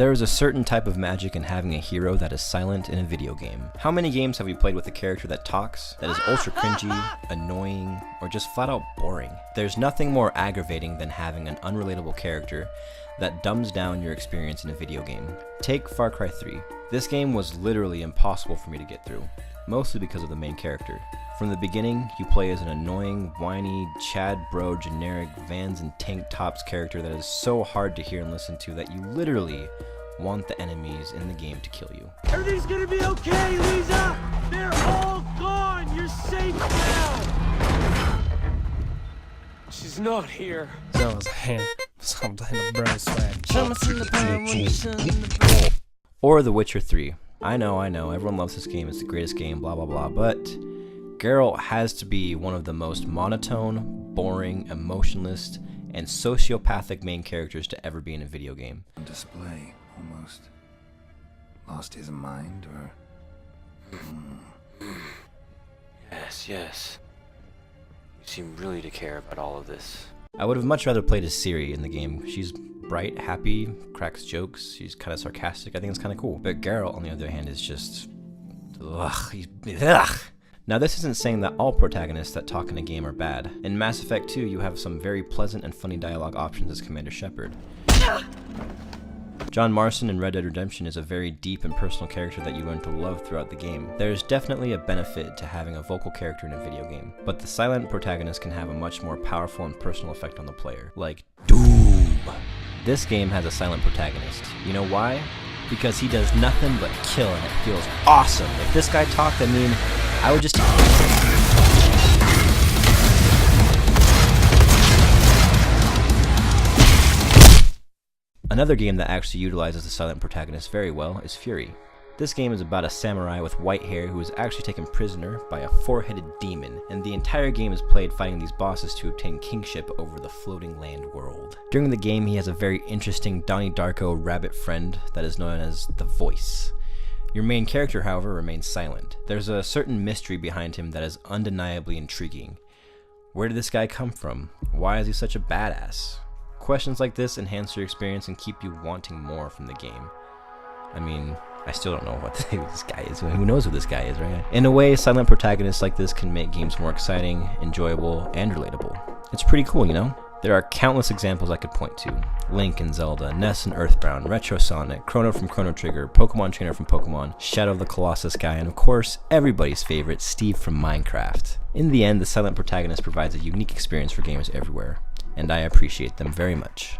There is a certain type of magic in having a hero that is silent in a video game. How many games have you played with a character that talks, that is ultra cringy, annoying, or just flat out boring? There's nothing more aggravating than having an unrelatable character that dumbs down your experience in a video game. Take Far Cry 3. This game was literally impossible for me to get through, mostly because of the main character. From the beginning, you play as an annoying, whiny, Chad bro generic Vans and tank tops character that is so hard to hear and listen to that you literally want the enemies in the game to kill you. Everything's gonna be okay, Lisa! They're all gone! You're safe now! She's not here. That was a hand. Something to bro swag. Or The Witcher 3. I know, everyone loves this game, it's the greatest game, blah blah blah, but Geralt has to be one of the most monotone, boring, emotionless, and sociopathic main characters to ever be in a video game. On display, almost. Lost his mind, or... Yes. You seem really to care about all of this. I would have much rather played as Ciri in the game. She's bright, happy, cracks jokes, she's kind of sarcastic, I think it's kind of cool. But Geralt, on the other hand, is just... ugh. Now this isn't saying that all protagonists that talk in a game are bad. In Mass Effect 2, you have some very pleasant and funny dialogue options as Commander Shepard. John Marston in Red Dead Redemption is a very deep and personal character that you learn to love throughout the game. There is definitely a benefit to having a vocal character in a video game, but the silent protagonist can have a much more powerful and personal effect on the player, like Doom. This game has a silent protagonist. You know why? Because he does nothing but kill and it feels awesome. If this guy talked, I mean, I would just... Another game that actually utilizes the silent protagonist very well is Fury. This game is about a samurai with white hair who is actually taken prisoner by a four-headed demon, and the entire game is played fighting these bosses to obtain kingship over the floating land world. During the game, he has a very interesting Donnie Darko rabbit friend that is known as the Voice. Your main character, however, remains silent. There's a certain mystery behind him that is undeniably intriguing. Where did this guy come from? Why is he such a badass? Questions like this enhance your experience and keep you wanting more from the game. I mean, I still don't know what this guy is. Who knows who this guy is, right? In a way, silent protagonists like this can make games more exciting, enjoyable, and relatable. It's pretty cool, you know? There are countless examples I could point to. Link and Zelda, Ness and Earthbound, Retro Sonic, Chrono from Chrono Trigger, Pokemon Trainer from Pokemon, Shadow of the Colossus guy, and of course, everybody's favorite, Steve from Minecraft. In the end, the silent protagonist provides a unique experience for gamers everywhere, and I appreciate them very much.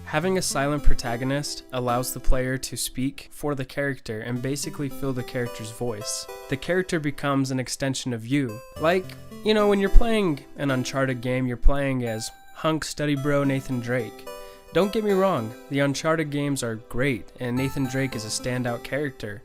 Having a silent protagonist allows the player to speak for the character and basically fill the character's voice. The character becomes an extension of you. Like, you know, when you're playing an Uncharted game, you're playing as hunk study bro Nathan Drake. Don't get me wrong, the Uncharted games are great and Nathan Drake is a standout character.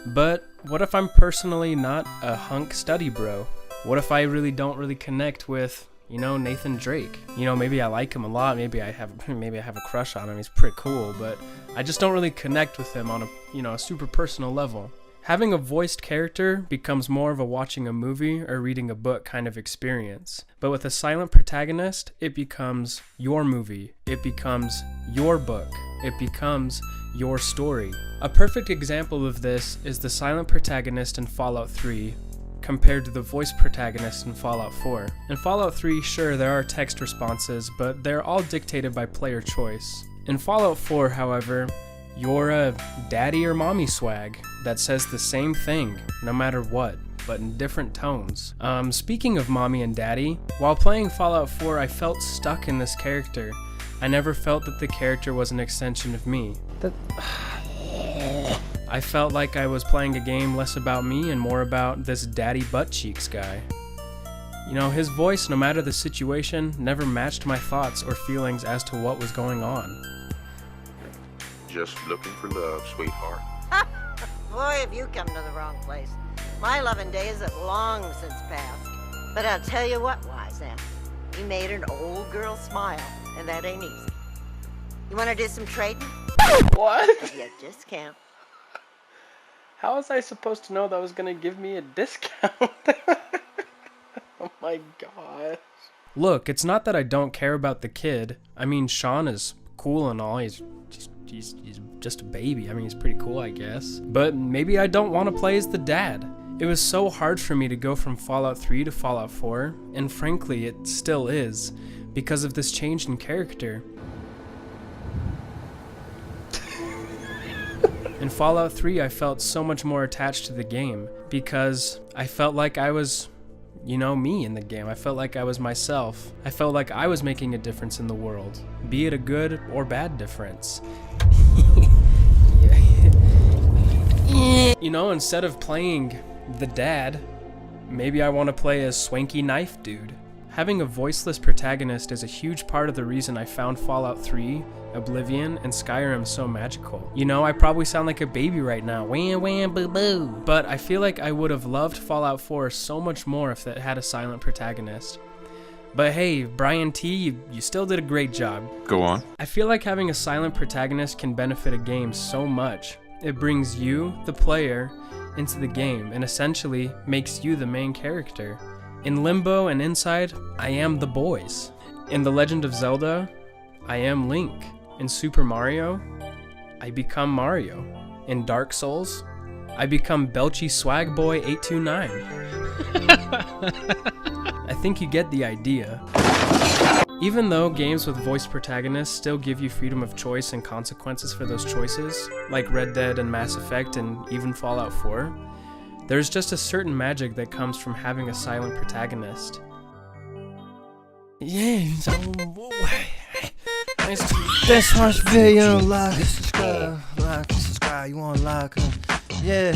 But what if I'm personally not a hunk study bro? What if I don't really connect with, you know, Nathan Drake? You know, maybe I like him a lot, maybe I have a crush on him, he's pretty cool, but I just don't really connect with him on a, you know, a super personal level. Having a voiced character becomes more of a watching a movie or reading a book kind of experience. But with a silent protagonist, it becomes your movie, it becomes your book, it becomes your story. A perfect example of this is the silent protagonist in Fallout 3 compared to the voice protagonist in Fallout 4. In Fallout 3, sure, there are text responses, but they're all dictated by player choice. In Fallout 4, however, you're a daddy or mommy swag that says the same thing, no matter what, but in different tones. Speaking of mommy and daddy, while playing Fallout 4, I felt stuck in this character. I never felt that the character was an extension of me. I felt like I was playing a game less about me and more about this daddy butt cheeks guy. You know, his voice, no matter the situation, never matched my thoughts or feelings as to what was going on. Just looking for love, sweetheart. Boy, have you come to the wrong place. My loving days have long since passed. But I'll tell you what, Wise Am, you made an old girl smile, and that ain't easy. You want to do some trading? What? You just can't. How was I supposed to know that was gonna give me a discount? Oh my god. Look, it's not that I don't care about the kid. I mean, Sean is cool and all. He's just a baby. I mean, he's pretty cool, I guess. But maybe I don't want to play as the dad. It was so hard for me to go from Fallout 3 to Fallout 4, and frankly, it still is, because of this change in character. In Fallout 3, I felt so much more attached to the game, because I felt like I was, you know, me in the game. I felt like I was myself. I felt like I was making a difference in the world, be it a good or bad difference. You know, instead of playing the dad, maybe I want to play as Swanky Knife Dude. Having a voiceless protagonist is a huge part of the reason I found Fallout 3, Oblivion, and Skyrim so magical. You know, I probably sound like a baby right now, wham wham boo boo, but I feel like I would have loved Fallout 4 so much more if it had a silent protagonist. But hey, Brian T, you still did a great job. Go on. I feel like having a silent protagonist can benefit a game so much. It brings you, the player, into the game and essentially makes you the main character. In Limbo and Inside, I am the boys. In The Legend of Zelda, I am Link. In Super Mario, I become Mario. In Dark Souls, I become Belchy Swag Boy 829. I think you get the idea. Even though games with voiced protagonists still give you freedom of choice and consequences for those choices, like Red Dead and Mass Effect and even Fallout 4, there's just a certain magic that comes from having a silent protagonist. Yeah, so this much video, like, subscribe, you want like, yeah,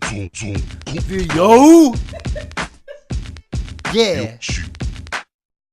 video, yeah.